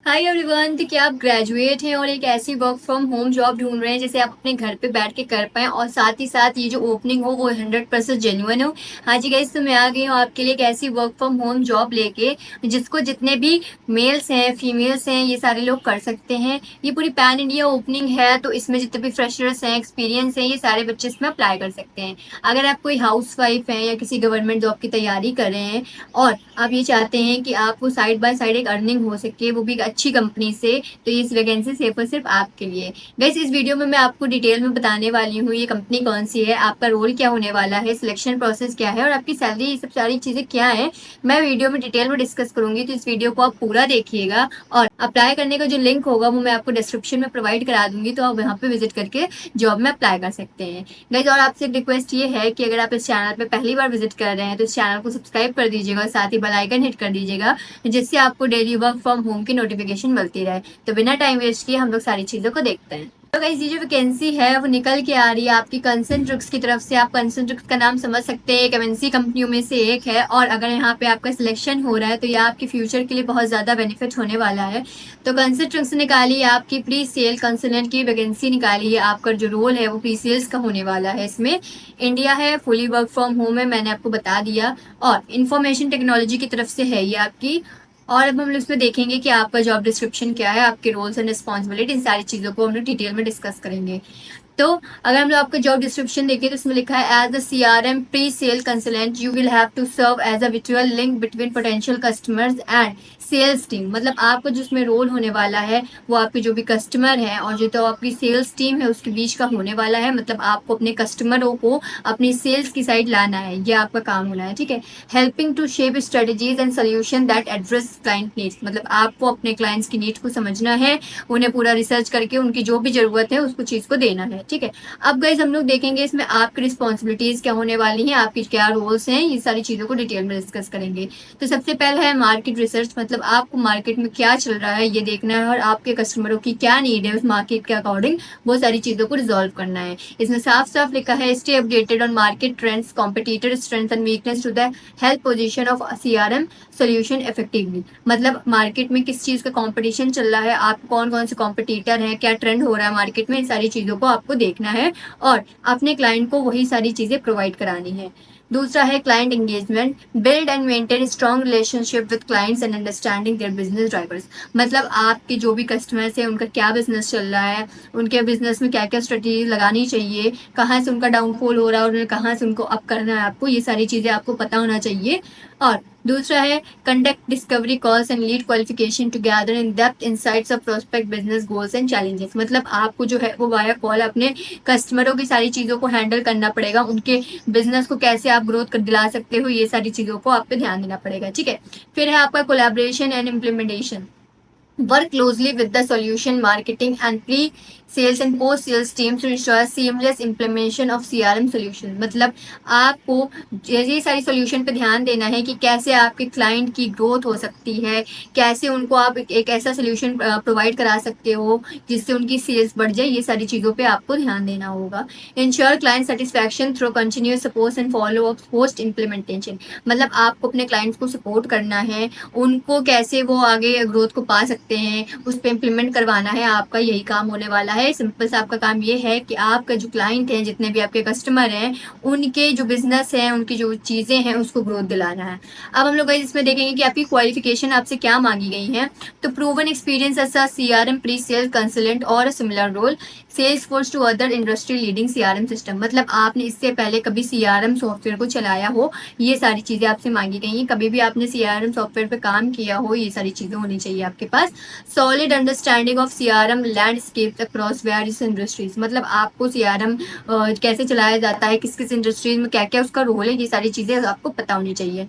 Hi everyone. तो क्या आप ग्रेजुएट हैं और एक ऐसी वर्क फ्रॉम होम जॉब ढूंढ रहे हैं जिसे आप अपने घर पे बैठ के कर पाएं और साथ ही साथ ये जो ओपनिंग हो वो 100% जेन्युइन हो। हाँ जी गाइस, तो मैं आ गई हूँ आपके लिए एक ऐसी वर्क फ्रॉम होम जॉब लेके जिसको जितने भी मेल्स हैं फीमेल्स हैं ये सारे लोग कर सकते हैं। ये पूरी पैन इंडिया ओपनिंग है, तो इसमें जितने भी फ्रेशर्स हैं एक्सपीरियंस हैं ये सारे बच्चे इसमें अप्लाई कर सकते हैं। अगर आप कोई हाउस वाइफ हैं या किसी गवर्नमेंट जॉब की तैयारी कर रहे हैं और आप ये चाहते हैं कि आपको साइड बाय साइड एक अर्निंग हो सके वो भी एक अच्छी कंपनी से, तो ये वैकेंसी सिर्फ और सिर्फ आपके लिए। गाइस, इस वीडियो में मैं आपको डिटेल में बताने वाली हूँ ये कंपनी कौन सी है, आपका रोल क्या होने वाला है, सिलेक्शन प्रोसेस क्या है और आपकी सैलरी, ये सब सारी चीजें क्या है मैं वीडियो में डिटेल में डिस्कस करूंगी। तो इस वीडियो को आप पूरा देखिएगा और अप्लाई करने का जो लिंक होगा वो मैं आपको डिस्क्रिप्शन में प्रोवाइड करा दूंगी, तो आप वहाँ पे विजिट करके जॉब में अप्लाई कर सकते हैं। गाइस, और आपसे एक रिक्वेस्ट ये है कि अगर आप इस चैनल पे पहली बार विजिट कर रहे हैं तो इस चैनल को सब्सक्राइब कर दीजिएगा और साथ ही बेल आइकन हिट कर दीजिएगा, जिससे आपको डेली वर्क फ्रॉम होम की नोटिफिकेशन मिलती रहे। तो बिना टाइम वेस्ट किए हम लोग सारी चीजों को देखते हैं। तो गाइस, ये जो वैकेंसी है वो निकल के आ रही है आपकी कंसेंट्रिक्स की तरफ से। आप कंसेंट्रिक्स का नाम समझ सकते हैं, एक एमएनसी कंपनियों में से एक है और अगर यहाँ पे आपका सिलेक्शन हो रहा है तो ये आपके फ्यूचर के लिए बहुत ज्यादा बेनिफिट होने वाला है। तो कंसेंट्रिक्स निकाली है आपकी प्री सेल कंसल्टेंट की वैकेंसी निकाली है। आपका जो रोल है वो प्री सेल्स का होने वाला है। इसमें इंडिया है, फुली वर्क फ्रॉम होम है, मैंने आपको बता दिया, और इंफॉर्मेशन टेक्नोलॉजी की तरफ से है ये आपकी। और अब हम लोग इसमें देखेंगे कि आपका जॉब डिस्क्रिप्शन क्या है, आपके रोल्स एंड रिस्पॉन्सिबिलिटी, इन सारी चीजों को हम लोग डिटेल में डिस्कस करेंगे। तो अगर हम लोग आपका जॉब डिस्क्रिप्शन देखें तो इसमें लिखा है as a CRM pre sale consultant you will have to serve as a विचुअल link between potential customers and sales team. मतलब आपका जो इसमें रोल होने वाला है वो आपके जो भी कस्टमर है और जो तो आपकी सेल्स टीम है उसके बीच का होने वाला है। मतलब आपको अपने कस्टमरों को अपनी सेल्स की साइड लाना है, ये आपका काम होना है, ठीक है। Helping to shape strategies and solution that address client needs. मतलब आपको अपने क्लाइंट्स की नीड्स को समझना है, उन्हें पूरा रिसर्च करके उनकी जो भी जरूरत है उसको चीज को देना है, ठीक है। अब गाइस, हम लोग देखेंगे इसमें आपकी रिस्पॉन्सिबिलिटीज क्या होने वाली हैं, आपकी क्या रोल्स हैं, ये सारी चीजों को डिटेल में डिस्कस करेंगे। तो सबसे पहले है मार्केट रिसर्च। मतलब आपको मार्केट में क्या चल रहा है ये देखना है और आपके कस्टमरों की क्या नीड है उस मार्केट के अकॉर्डिंग वो सारी चीजों को रिजॉल्व करना है। इसमें साफ साफ लिखा है stay updated on market trends, competitor strength and weakness to the help position of CRM solution effectively. मतलब मार्केट में किस चीज का कंपटीशन चल रहा है, आप कौन कौन से कॉम्पिटिटर हैं, क्या ट्रेंड हो रहा है मार्केट में, इन सारी चीजों को आपको देखना है और अपने क्लाइंट को वही सारी चीजें प्रोवाइड करानी है। दूसरा है client engagement, build and maintain strong relationship with clients and understanding their business drivers. मतलब आपके जो भी कस्टमर्स हैं उनका क्या बिजनेस चल रहा है, उनके बिजनेस में क्या क्या स्ट्रेटेजी लगानी चाहिए, कहाँ से उनका डाउनफॉल हो रहा है और कहाँ से उनको अप करना है, आपको ये सारी चीजें आपको पता होना चाहिए। और दूसरा है conduct discovery calls and lead qualification to gather in depth insights of prospect business goals and challenges. मतलब आपको जो है वो वाया कॉल अपने कस्टमरों की सारी चीजों को हैंडल करना पड़ेगा, उनके बिजनेस को कैसे आप ग्रोथ कर दिला सकते हो ये सारी चीजों को आप पे ध्यान देना पड़ेगा, ठीक है। फिर है आपका collaboration and implementation, work closely with the solution marketing and pre-sales and post-sales teams to ensure seamless implementation of CRM solution। मतलब आपको ये सारी solution पे ध्यान देना है कि कैसे आपके client की growth हो सकती है, कैसे उनको आप एक ऐसा solution provide करा सकते हो जिससे उनकी sales बढ़ जाए, ये सारी चीज़ों पे आपको ध्यान देना होगा। Ensure client satisfaction through continuous support and follow-up post implementation। मतलब आपको अपने clients को support करना है, उनको कैसे वो आगे ग्रोथ को पा सकते हैं उस पर इम्प्लीमेंट करवाना है, आपका यही काम होने वाला है। सिंपल सा आपका काम ये है कि आपका जो क्लाइंट हैं, जितने भी आपके कस्टमर हैं, उनके जो बिजनेस हैं, उनकी जो चीजें हैं उसको ग्रोथ दिलाना है। अब हम लोग इसमें देखेंगे कि आपकी क्वालिफिकेशन आपसे क्या मांगी गई है। तो proven experience as a CRM pre sale consultant और similar role, Salesforce to other industry leading CRM system. मतलब आपने इससे पहले कभी सीआरएम सॉफ्टवेयर को चलाया हो, ये सारी चीजें आपसे मांगी गई हैं, कभी भी आपने सीआरएम सॉफ्टवेयर पे काम किया हो, ये सारी चीजें होनी चाहिए आपके पास। Solid understanding of CRM landscape across various industries. मतलब आपको सीआरएम कैसे चलाया जाता है, किस किस इंडस्ट्रीज में क्या क्या उसका रोल है, ये सारी चीजें आपको पता होनी चाहिए।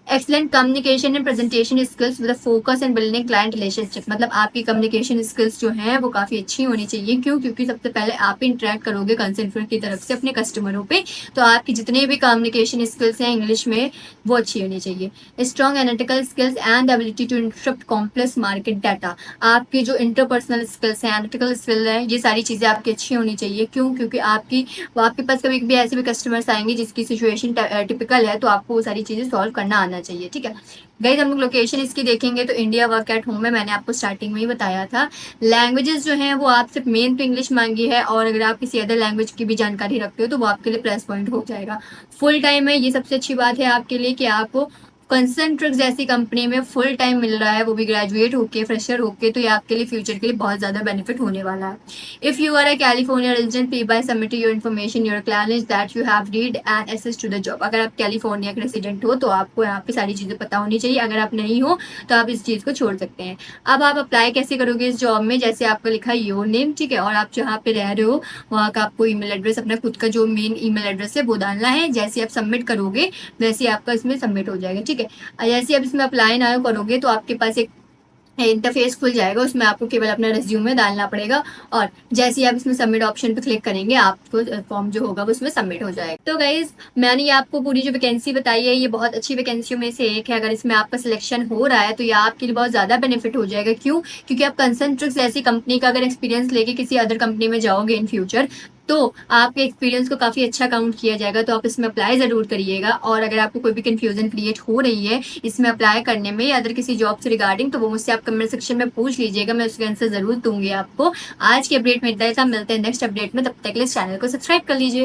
Excellent communication and presentation skills with focus and building client relationship. मतलब आपकी कम्युनिकेशन स्किल्स जो हैं वो काफी अच्छी होनी चाहिए। क्यों? क्योंकि सबसे पहले आप इंटरेक्ट करोगे कंसल्टेंट की तरफ से अपने कस्टमरों पे, तो आपकी जितने भी कम्युनिकेशन स्किल्स हैं इंग्लिश में वो अच्छी होनी चाहिए। Strong analytical skills and ability to interrupt complex market data. आपकी जो इंटरपर्सनल स्किल्स हैं, एनालिटिकल स्किल है, ये सारी चीजें आपकी अच्छी होनी चाहिए। क्यों? क्योंकि आपके पास कभी भी ऐसे भी कस्टमर्स आएंगे जिसकी सिचुएशन टिपिकल है, तो आपको वो सारी चीजें सॉल्व करना आना चाहिए, ठीक है। गाइस हम लोग लोकेशन इसकी देखेंगे तो इंडिया वर्क एट होम में मैंने आपको स्टार्टिंग में ही बताया था। लैंग्वेजेस जो हैं वो आप सिर्फ मेन तो इंग्लिश मांगी है, और अगर आप किसी अदर लैंग्वेज की भी जानकारी रखते हो तो वो आपके लिए प्लस पॉइंट हो जाएगा। फुल टाइम है, ये सबसे अच्छी बात है आपके लिए कि आपको कंसंट्रिक्स जैसी कंपनी में फुल टाइम मिल रहा है, वो भी ग्रेजुएट होके, फ्रेशर होके, तो ये आपके लिए फ्यूचर के लिए बहुत ज्यादा बेनिफिट होने वाला है। If you are a California resident, please by submit your information your clearance that you have read and assess to the job. अगर आप कैलिफोर्निया के रेजिडेंट हो तो आपको यहाँ पे सारी चीजें पता होनी चाहिए, अगर आप नहीं हो तो आप इस चीज को छोड़ सकते हैं। अब आप अप्लाई कैसे करोगे इस जॉब में, जैसे आपका लिखा है योर नेम, ठीक है, और आप जहाँ पे रह रहे हो वहाँ का आपको ईमेल एड्रेस, अपना खुद का जो मेन ईमेल एड्रेस है वो डालना है। जैसे आप सबमिट करोगे वैसे आपका इसमें सबमिट हो जाएगा, ठीक है। जैसे आप इसमें अप्लाई ना करोगे तो आपके पास एक इंटरफेस खुल जाएगा, उसमें आपको केवल अपना रिज्यूमे डालना पड़ेगा, और जैसे ही आप इसमें सबमिट ऑप्शन पे क्लिक करेंगे आपको फॉर्म जो होगा वो इसमें सबमिट हो जाएगा। तो गाइज मैंने ये आपको पूरी जो वैकेंसी बताई है ये बहुत अच्छी वैकेंसियों में से एक है। अगर इसमें आपका सिलेक्शन हो रहा है तो ये आपके लिए बहुत ज्यादा बेनिफिट हो जाएगा। क्यों? क्योंकि आप कंसंट्रिक्स ऐसी कंपनी का अगर एक्सपीरियंस लेके किसी अदर कंपनी में जाओगे इन फ्यूचर तो आपके एक्सपीरियंस को काफी अच्छा काउंट किया जाएगा। तो आप इसमें अप्लाई जरूर करिएगा, और अगर आपको कोई भी कंफ्यूजन क्रिएट हो रही है इसमें अप्लाई करने में या अदर किसी जॉब से रिगार्डिंग, तो वो मुझसे आप कमेंट सेक्शन में पूछ लीजिएगा, मैं उसके आंसर जरूर दूंगी आपको। आज की अपडेट में इतना ही था, मिलते हैं नेक्स्ट अपडेट में, तब तक के लिए चैनल को सब्सक्राइब कर लीजिए।